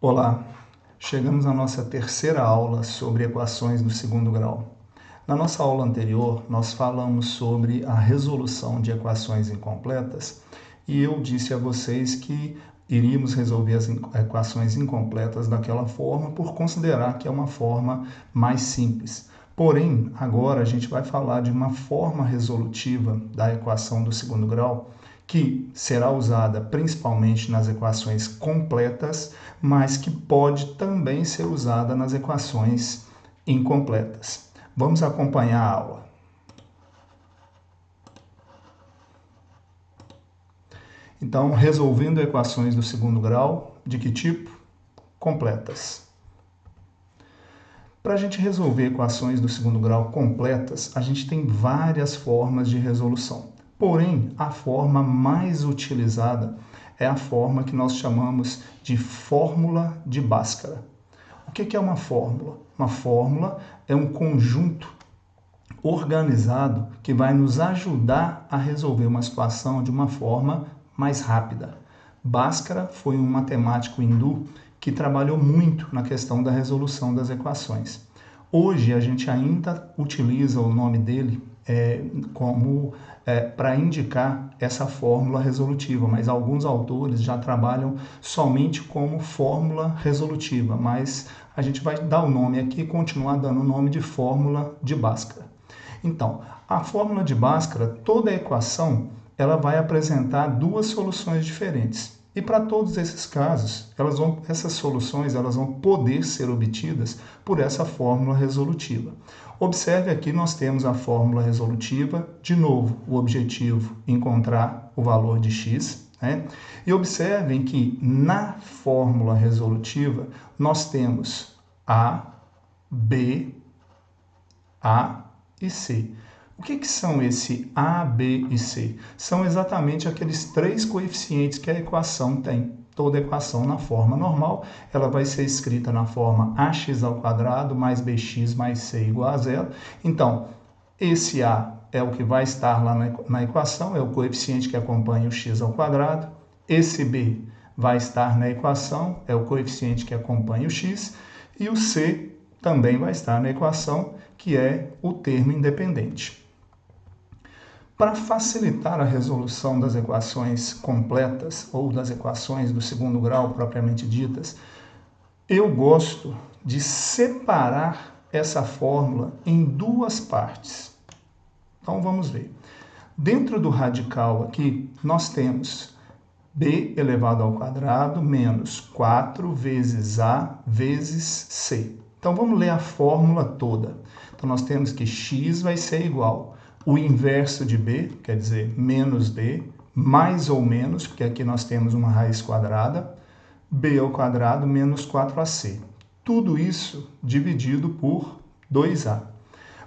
Olá, chegamos à nossa terceira aula sobre equações do segundo grau. Na nossa aula anterior, nós falamos sobre a resolução de equações incompletas e eu disse a vocês que iríamos resolver as equações incompletas daquela forma por considerar que é uma forma mais simples. Porém, agora a gente vai falar de uma forma resolutiva da equação do segundo grau que será usada principalmente nas equações completas, mas que pode também ser usada nas equações incompletas. Vamos acompanhar a aula. Então, resolvendo equações do segundo grau, de que tipo? Completas. Para a gente resolver equações do segundo grau completas, a gente tem várias formas de resolução. Porém, a forma mais utilizada é a forma que nós chamamos de fórmula de Bhaskara. O que é uma fórmula? Uma fórmula é um conjunto organizado que vai nos ajudar a resolver uma situação de uma forma mais rápida. Bhaskara foi um matemático hindu que trabalhou muito na questão da resolução das equações. Hoje a gente ainda utiliza o nome dele para indicar essa fórmula resolutiva, mas alguns autores já trabalham somente como fórmula resolutiva, mas a gente vai dar o nome aqui e continuar dando o nome de fórmula de Bhaskara. Então, a fórmula de Bhaskara, toda a equação, ela vai apresentar duas soluções diferentes. E para todos esses casos, essas soluções vão poder ser obtidas por essa fórmula resolutiva. Observe aqui, nós temos a fórmula resolutiva, de novo, o objetivo encontrar o valor de x, né? E observem que na fórmula resolutiva nós temos A, B, A e C. O que são esse A, B e C? São exatamente aqueles três coeficientes que a equação tem. Toda equação na forma normal, ela vai ser escrita na forma ax² mais bx mais c igual a zero. Então, esse A é o que vai estar lá na equação, é o coeficiente que acompanha o x². Esse B vai estar na equação, é o coeficiente que acompanha o x. E o C também vai estar na equação, que é o termo independente. Para facilitar a resolução das equações completas ou das equações do segundo grau propriamente ditas, eu gosto de separar essa fórmula em duas partes. Então vamos ver. Dentro do radical aqui, nós temos b elevado ao quadrado menos 4 vezes a vezes c. Então vamos ler a fórmula toda. Então nós temos que x vai ser igual o inverso de b, quer dizer, menos b, mais ou menos, porque aqui nós temos uma raiz quadrada, b ao quadrado menos 4ac. Tudo isso dividido por 2a.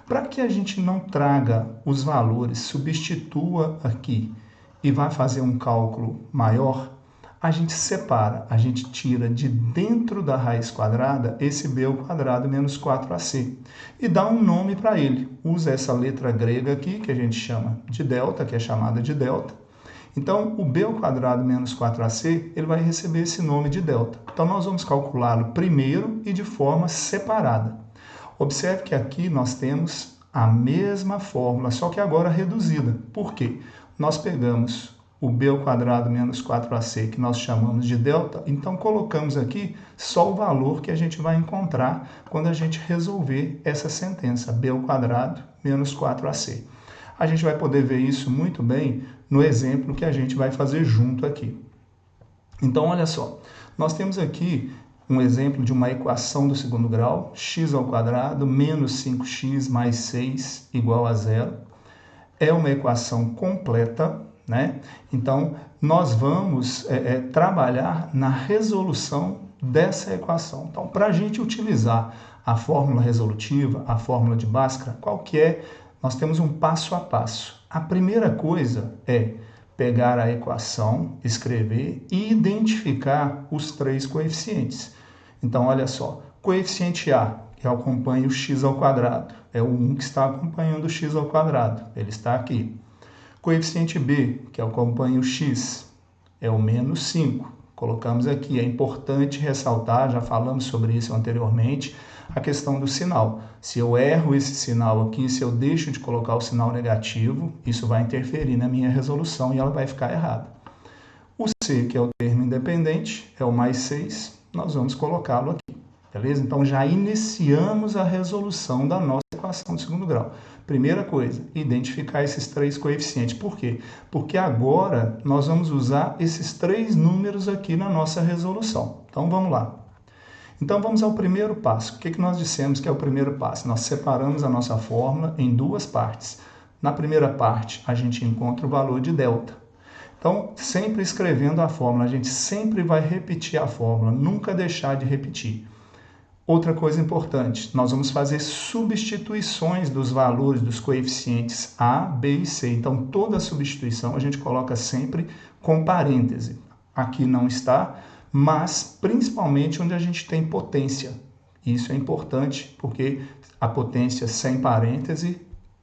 Para que a gente não traga os valores, substitua aqui e vá fazer um cálculo maior, a gente separa, a gente tira de dentro da raiz quadrada esse b ao quadrado menos 4ac e dá um nome para ele. Usa essa letra grega aqui, que a gente chama de delta, que é chamada de delta. Então, o b ao quadrado menos 4ac, ele vai receber esse nome de delta. Então, nós vamos calculá-lo primeiro e de forma separada. Observe que aqui nós temos a mesma fórmula, só que agora reduzida. Por quê? Nós pegamos o b ao quadrado menos 4ac, que nós chamamos de delta, então colocamos aqui só o valor que a gente vai encontrar quando a gente resolver essa sentença, b ao quadrado menos 4ac. A gente vai poder ver isso muito bem no exemplo que a gente vai fazer junto aqui. Então, olha só, nós temos aqui um exemplo de uma equação do segundo grau, x ao quadrado menos 5x mais 6 igual a zero. É uma equação completa, né? Então, nós vamos trabalhar na resolução dessa equação. Então, para a gente utilizar a fórmula resolutiva, a fórmula de Bhaskara, qual que é? Nós temos um passo a passo. A primeira coisa é pegar a equação, escrever e identificar os três coeficientes. Então, olha só, coeficiente A, que acompanha o x ao quadrado, é o 1 que está acompanhando o x ao quadrado, ele está aqui. Coeficiente B, que acompanha o x, é o menos 5, Colocamos aqui, é importante ressaltar, já falamos sobre isso anteriormente, a questão do sinal. Se eu erro esse sinal aqui, se eu deixo de colocar o sinal negativo, isso vai interferir na minha resolução e ela vai ficar errada. O C, que é o termo independente, é o mais 6, nós vamos colocá-lo aqui, beleza? Então, já iniciamos a resolução da nossa equação de segundo grau. Primeira coisa, identificar esses 3 coeficientes. Por quê? Porque agora nós vamos usar esses 3 números aqui na nossa resolução. Então, vamos lá. Então, vamos ao primeiro passo. O que nós dissemos que é o primeiro passo? Nós separamos a nossa fórmula em 2 partes. Na primeira parte, a gente encontra o valor de delta. Então, sempre escrevendo a fórmula, a gente sempre vai repetir a fórmula, nunca deixar de repetir. Outra coisa importante, nós vamos fazer substituições dos valores dos coeficientes A, B e C. Então, toda substituição a gente coloca sempre com parêntese. Aqui não está, mas principalmente onde a gente tem potência. Isso é importante, porque a potência sem parêntese,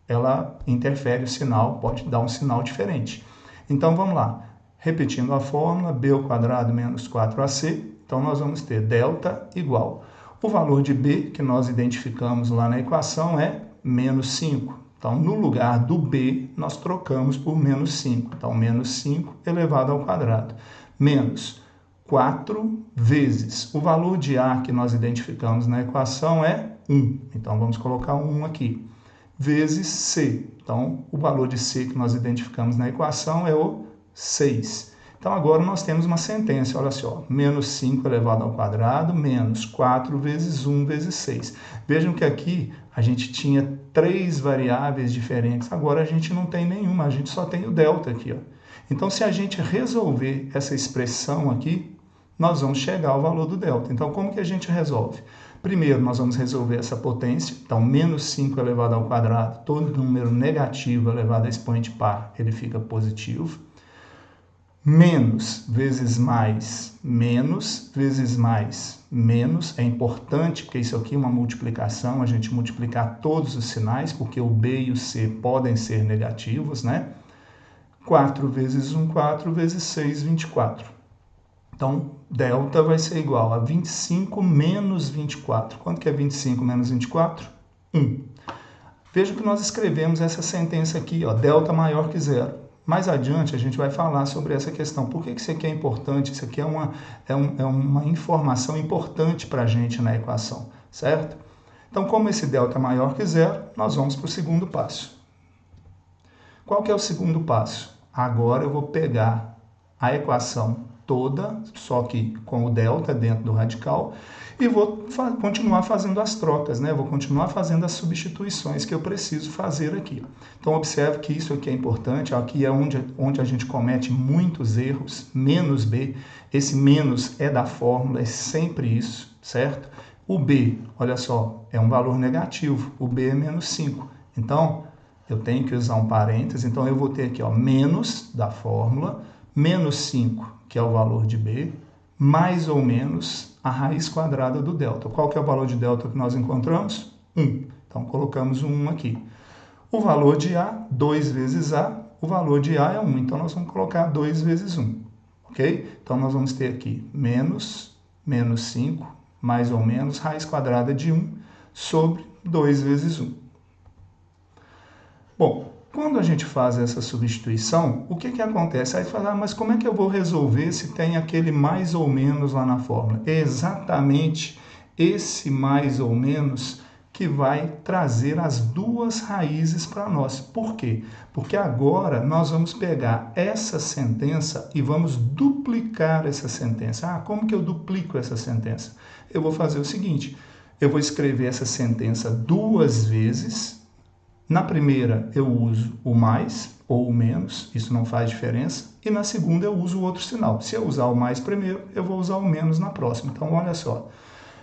ela interfere o sinal, pode dar um sinal diferente. Então, vamos lá. Repetindo a fórmula, b ao quadrado menos 4ac. Então, nós vamos ter delta igual. O valor de b, que nós identificamos lá na equação, é menos 5. Então, no lugar do b, nós trocamos por menos 5. Então, menos 5 elevado ao quadrado. Menos 4 vezes. O valor de a que nós identificamos na equação é 1. Então, vamos colocar 1 aqui. Vezes c. Então, o valor de c que nós identificamos na equação é o 6. Então, agora nós temos uma sentença, olha só, menos 5 elevado ao quadrado, menos 4 vezes 1 vezes 6. Vejam que aqui a gente tinha 3 variáveis diferentes, agora a gente não tem nenhuma, a gente só tem o delta aqui, ó. Então, se a gente resolver essa expressão aqui, nós vamos chegar ao valor do delta. Então, como que a gente resolve? Primeiro, nós vamos resolver essa potência. Então, menos 5 elevado ao quadrado, todo número negativo elevado a expoente par, ele fica positivo. Menos vezes mais, menos vezes mais, menos. É importante, porque isso aqui é uma multiplicação, a gente multiplicar todos os sinais, porque o B e o C podem ser negativos, né? 4 vezes 1, 4 vezes 6, 24. Então, delta vai ser igual a 25 menos 24. Quanto que é 25 menos 24? 1. Veja que nós escrevemos essa sentença aqui, ó, delta maior que zero. Mais adiante, a gente vai falar sobre essa questão. Por que isso aqui é importante? Isso aqui é uma informação importante para a gente na equação, certo? Então, como esse delta é maior que zero, nós vamos para o segundo passo. Qual que é o segundo passo? Agora eu vou pegar a equação toda, só que com o delta dentro do radical, e vou continuar fazendo as trocas, né? Vou continuar fazendo as substituições que eu preciso fazer aqui. Então, observe que isso aqui é importante, aqui é onde a gente comete muitos erros, menos b, esse menos é da fórmula, é sempre isso, certo? O b, olha só, é um valor negativo, o b é menos 5, então eu tenho que usar um parênteses, então eu vou ter aqui, ó, menos da fórmula, menos 5, que é o valor de b, mais ou menos a raiz quadrada do delta. Qual que é o valor de delta que nós encontramos? 1. Então, colocamos o 1 aqui. O valor de a, 2 vezes a, o valor de a é 1. Então, nós vamos colocar 2 vezes 1. Ok? Então, nós vamos ter aqui menos 5, mais ou menos, raiz quadrada de 1 sobre 2 vezes 1. Bom, quando a gente faz essa substituição, o que acontece? Aí você fala, mas como é que eu vou resolver se tem aquele mais ou menos lá na fórmula? É exatamente esse mais ou menos que vai trazer as duas raízes para nós. Por quê? Porque agora nós vamos pegar essa sentença e vamos duplicar essa sentença. Ah, como que eu duplico essa sentença? Eu vou fazer o seguinte, eu vou escrever essa sentença 2 vezes. Na primeira eu uso o mais ou o menos, isso não faz diferença. E na segunda eu uso o outro sinal. Se eu usar o mais primeiro, eu vou usar o menos na próxima. Então, olha só.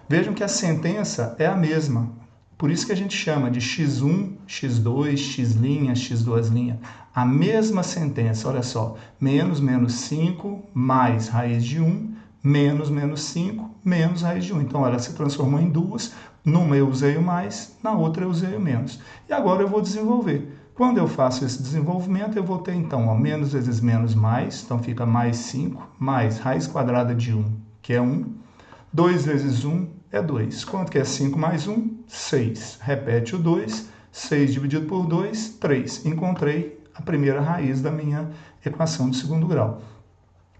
Vejam que a sentença é a mesma. Por isso que a gente chama de x1, x2, x', x2'. A mesma sentença, olha só. Menos 5, mais raiz de 1, menos 5, menos raiz de 1. Então, ela se transformou em duas. Numa eu usei o mais, na outra eu usei o menos. E agora eu vou desenvolver. Quando eu faço esse desenvolvimento, eu vou ter, então, ó, menos vezes menos mais, então fica mais 5, mais raiz quadrada de 1, que é 1. 2 vezes 1 é 2. Quanto que é 5 mais 1? 6. Repete o 2. 6 dividido por 2, 3. Encontrei a primeira raiz da minha equação de segundo grau.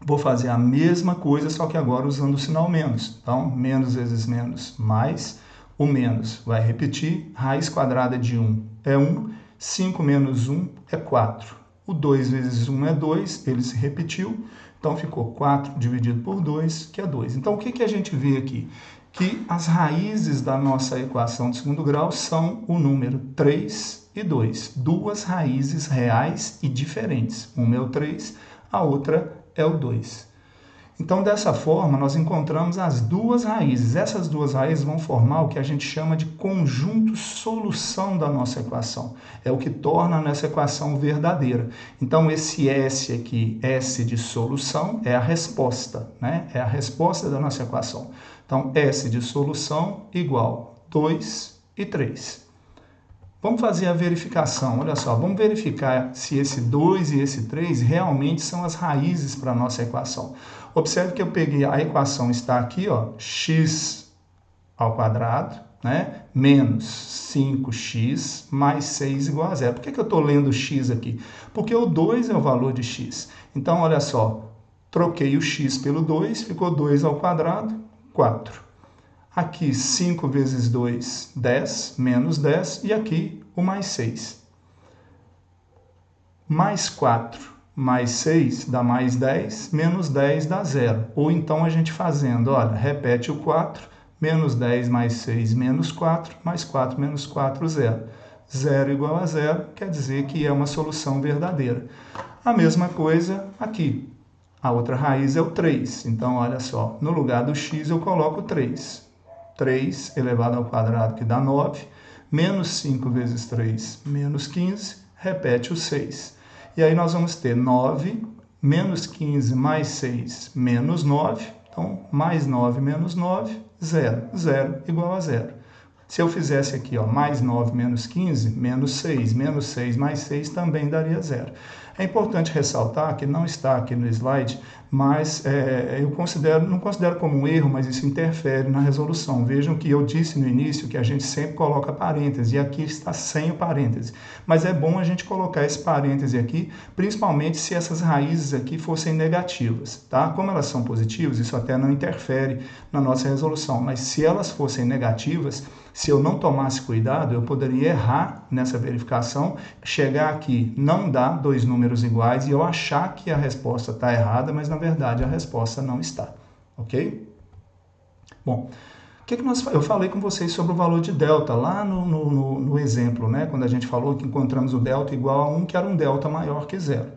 Vou fazer a mesma coisa, só que agora usando o sinal menos. Então, menos vezes menos mais. O menos vai repetir. Raiz quadrada de 1 é 1. 5 menos 1 é 4. O 2 vezes 1 é 2, ele se repetiu. Então, ficou 4 dividido por 2, que é 2. Então, o que a gente vê aqui? Que as raízes da nossa equação de segundo grau são o número 3 e 2. Duas raízes reais e diferentes. Uma é o 3, a outra é o 2. Então, dessa forma, nós encontramos as duas raízes. Essas duas raízes vão formar o que a gente chama de conjunto solução da nossa equação. É o que torna a nossa equação verdadeira. Então, esse S aqui, S de solução, é a resposta, né? É a resposta da nossa equação. Então, S de solução igual 2 e 3. Vamos fazer a verificação, olha só, vamos verificar se esse 2 e esse 3 realmente são as raízes para a nossa equação. Observe que eu peguei, a equação está aqui, ó, x ao quadrado, né, menos 5x mais 6 igual a zero. Por que eu estou lendo x aqui? Porque o 2 é o valor de x. Então, olha só, troquei o x pelo 2, ficou 2 ao quadrado, 4. Aqui, 5 vezes 2, 10, menos 10, e aqui o mais 6. Mais 4 mais 6 dá mais 10, menos 10 dá 0. Ou então a gente fazendo, olha, repete o 4, menos 10 mais 6, menos 4, mais 4 menos 4, 0. 0 igual a 0, quer dizer que é uma solução verdadeira. A mesma coisa aqui. A outra raiz é o 3. Então, olha só, no lugar do x eu coloco 3. 3 elevado ao quadrado, que dá 9, menos 5 vezes 3, menos 15, repete o 6. E aí nós vamos ter 9, menos 15 mais 6, menos 9. Então, mais 9 menos 9, 0. 0 igual a 0. Se eu fizesse aqui, ó, mais 9 menos 15, menos 6. Menos 6 mais 6 também daria 0. É importante ressaltar que não está aqui no slide, mas eu não considero como um erro, mas isso interfere na resolução. Vejam que eu disse no início que a gente sempre coloca parêntese, e aqui está sem o parêntese. Mas é bom a gente colocar esse parêntese aqui, principalmente se essas raízes aqui fossem negativas, tá? Como elas são positivas, isso até não interfere na nossa resolução, mas se elas fossem negativas, se eu não tomasse cuidado, eu poderia errar nessa verificação, chegar aqui, não dar dois números iguais e eu achar que a resposta está errada, mas na verdade a resposta não está, ok? Bom, eu falei com vocês sobre o valor de delta lá no exemplo, né? Quando a gente falou que encontramos o delta igual a 1, que era um delta maior que 0.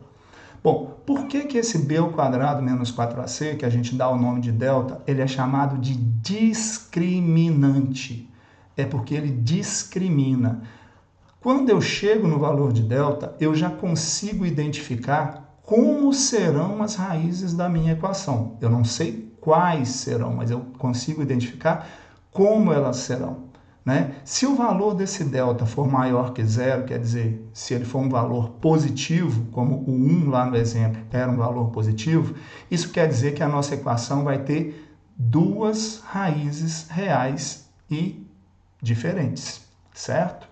Bom, por que esse b ao quadrado menos 4ac, que a gente dá o nome de delta, ele é chamado de discriminante? É porque ele discrimina. Quando eu chego no valor de delta, eu já consigo identificar como serão as raízes da minha equação. Eu não sei quais serão, mas eu consigo identificar como elas serão, né? Se o valor desse delta for maior que 0, quer dizer, se ele for um valor positivo, como o 1 lá no exemplo era um valor positivo, isso quer dizer que a nossa equação vai ter duas raízes reais e diferentes, certo?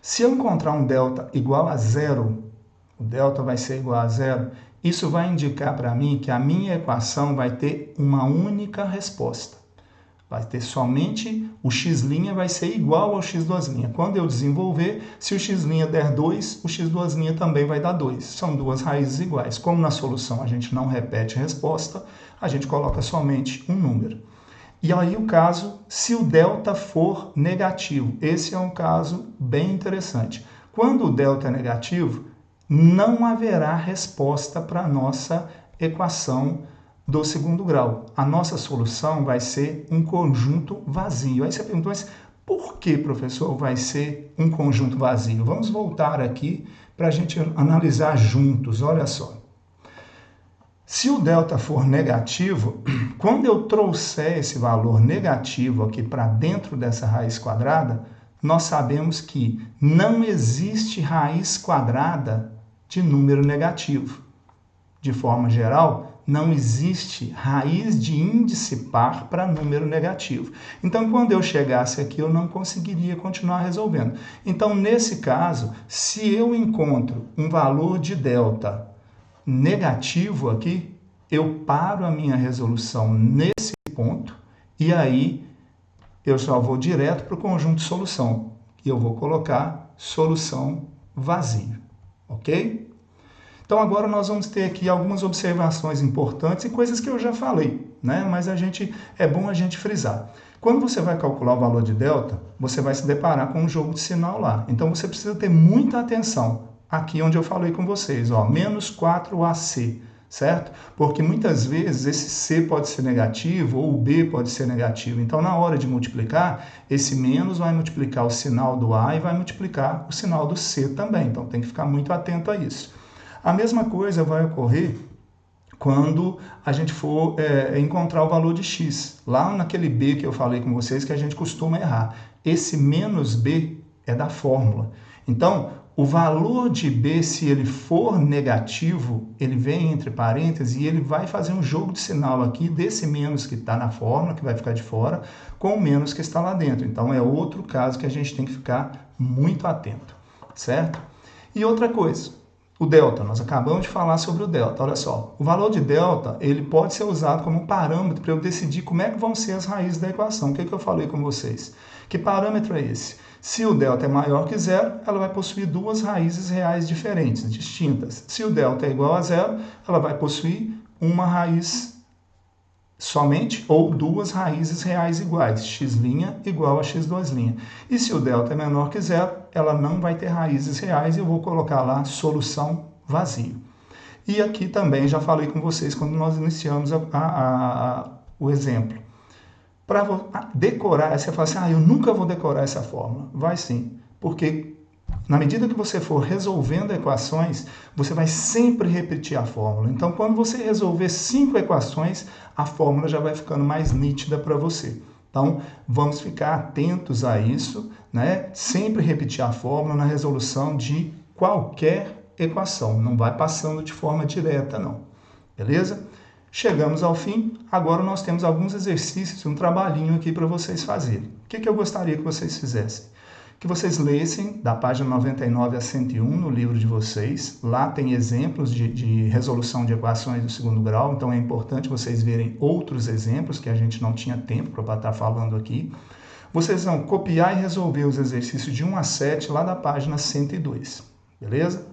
Se eu encontrar um delta igual a 0, o delta vai ser igual a 0, isso vai indicar para mim que a minha equação vai ter uma única resposta. Vai ter somente o x' vai ser igual ao x'. Quando eu desenvolver, se o x' der 2, o x' também vai dar 2. São duas raízes iguais. Como na solução a gente não repete a resposta, a gente coloca somente um número. E aí o caso, se o delta for negativo, esse é um caso bem interessante. Quando o delta é negativo, não haverá resposta para a nossa equação do segundo grau. A nossa solução vai ser um conjunto vazio. Aí você pergunta, mas por que, professor, vai ser um conjunto vazio? Vamos voltar aqui para a gente analisar juntos, olha só. Se o delta for negativo, quando eu trouxer esse valor negativo aqui para dentro dessa raiz quadrada, nós sabemos que não existe raiz quadrada de número negativo. De forma geral, não existe raiz de índice par para número negativo. Então, quando eu chegasse aqui, eu não conseguiria continuar resolvendo. Então, nesse caso, se eu encontro um valor de delta negativo aqui, eu paro a minha resolução nesse ponto e aí eu só vou direto para o conjunto de solução. E eu vou colocar solução vazia, ok? Então agora nós vamos ter aqui algumas observações importantes e coisas que eu já falei, né? Mas é bom a gente frisar. Quando você vai calcular o valor de delta, você vai se deparar com um jogo de sinal lá. Então você precisa ter muita atenção aqui onde eu falei com vocês, ó, menos 4AC, certo? Porque muitas vezes esse C pode ser negativo ou o B pode ser negativo. Então na hora de multiplicar, esse menos vai multiplicar o sinal do A e vai multiplicar o sinal do C também. Então tem que ficar muito atento a isso. A mesma coisa vai ocorrer quando a gente for encontrar o valor de x. Lá naquele b que eu falei com vocês que a gente costuma errar. Esse menos b é da fórmula. Então, o valor de b, se ele for negativo, ele vem entre parênteses e ele vai fazer um jogo de sinal aqui desse menos que está na fórmula, que vai ficar de fora, com o menos que está lá dentro. Então, é outro caso que a gente tem que ficar muito atento, certo? E outra coisa, o delta, nós acabamos de falar sobre o delta, olha só, o valor de delta, ele pode ser usado como parâmetro para eu decidir como é que vão ser as raízes da equação. O que eu falei com vocês? Que parâmetro é esse? Se o delta é maior que zero, ela vai possuir duas raízes reais diferentes, distintas. Se o delta é igual a zero, ela vai possuir uma raiz somente ou duas raízes reais iguais, x' igual a x2'. E se o delta é menor que zero, ela não vai ter raízes reais e eu vou colocar lá solução vazia. E aqui também já falei com vocês quando nós iniciamos o exemplo. Para decorar, você fala assim, eu nunca vou decorar essa fórmula. Vai sim, porque na medida que você for resolvendo equações, você vai sempre repetir a fórmula. Então, quando você resolver 5 equações, a fórmula já vai ficando mais nítida para você. Então, vamos ficar atentos a isso, né? Sempre repetir a fórmula na resolução de qualquer equação. Não vai passando de forma direta, não. Beleza? Chegamos ao fim. Agora nós temos alguns exercícios, um trabalhinho aqui para vocês fazerem. O que eu gostaria que vocês fizessem? Que vocês lessem da página 99 a 101 no livro de vocês. Lá tem exemplos de resolução de equações do segundo grau, então é importante vocês verem outros exemplos que a gente não tinha tempo para estar falando aqui. Vocês vão copiar e resolver os exercícios de 1 a 7 lá da página 102, beleza?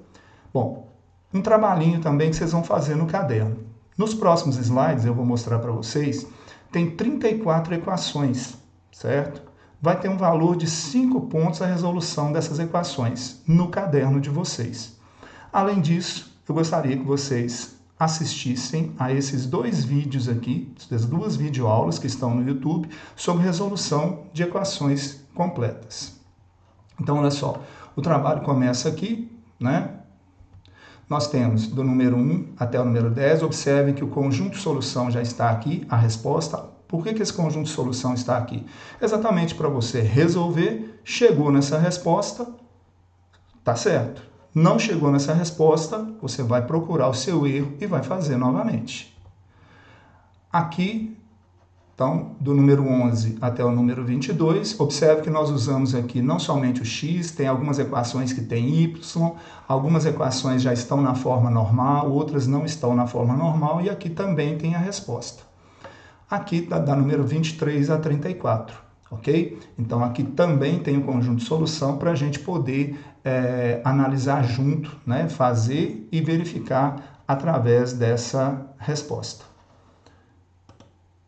Bom, um trabalhinho também que vocês vão fazer no caderno. Nos próximos slides eu vou mostrar para vocês, tem 34 equações, certo? Vai ter um valor de 5 pontos a resolução dessas equações no caderno de vocês. Além disso, eu gostaria que vocês assistissem a esses 2 vídeos aqui, essas 2 videoaulas que estão no YouTube, sobre resolução de equações completas. Então, olha só, o trabalho começa aqui, né? Nós temos do número 1 até o número 10, observem que o conjunto de solução já está aqui, a resposta. Por que esse conjunto de solução está aqui? Exatamente para você resolver, chegou nessa resposta, tá certo. Não chegou nessa resposta, você vai procurar o seu erro e vai fazer novamente. Aqui, então, do número 11 até o número 22, observe que nós usamos aqui não somente o x, tem algumas equações que tem y, algumas equações já estão na forma normal, outras não estão na forma normal, e aqui também tem a resposta. Aqui da número 23 a 34, ok? Então, aqui também tem o conjunto de solução para a gente poder analisar junto, né? Fazer e verificar através dessa resposta.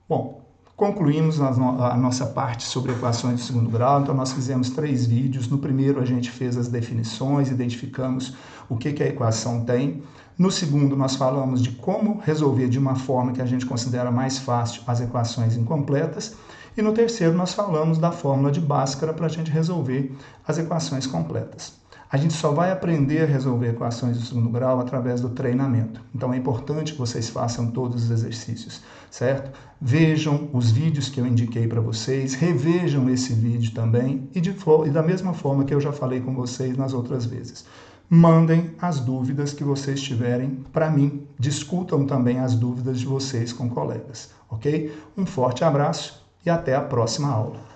Bom, concluímos a nossa parte sobre equações de segundo grau, então nós fizemos 3 vídeos. No primeiro a gente fez as definições, identificamos o que a equação tem. No segundo nós falamos de como resolver de uma forma que a gente considera mais fácil as equações incompletas. E no terceiro nós falamos da fórmula de Bhaskara para a gente resolver as equações completas. A gente só vai aprender a resolver equações do segundo grau através do treinamento. Então é importante que vocês façam todos os exercícios. certo? Vejam os vídeos que eu indiquei para vocês, revejam esse vídeo também e da mesma forma que eu já falei com vocês nas outras vezes. Mandem as dúvidas que vocês tiverem para mim, discutam também as dúvidas de vocês com colegas, ok? Um forte abraço e até a próxima aula.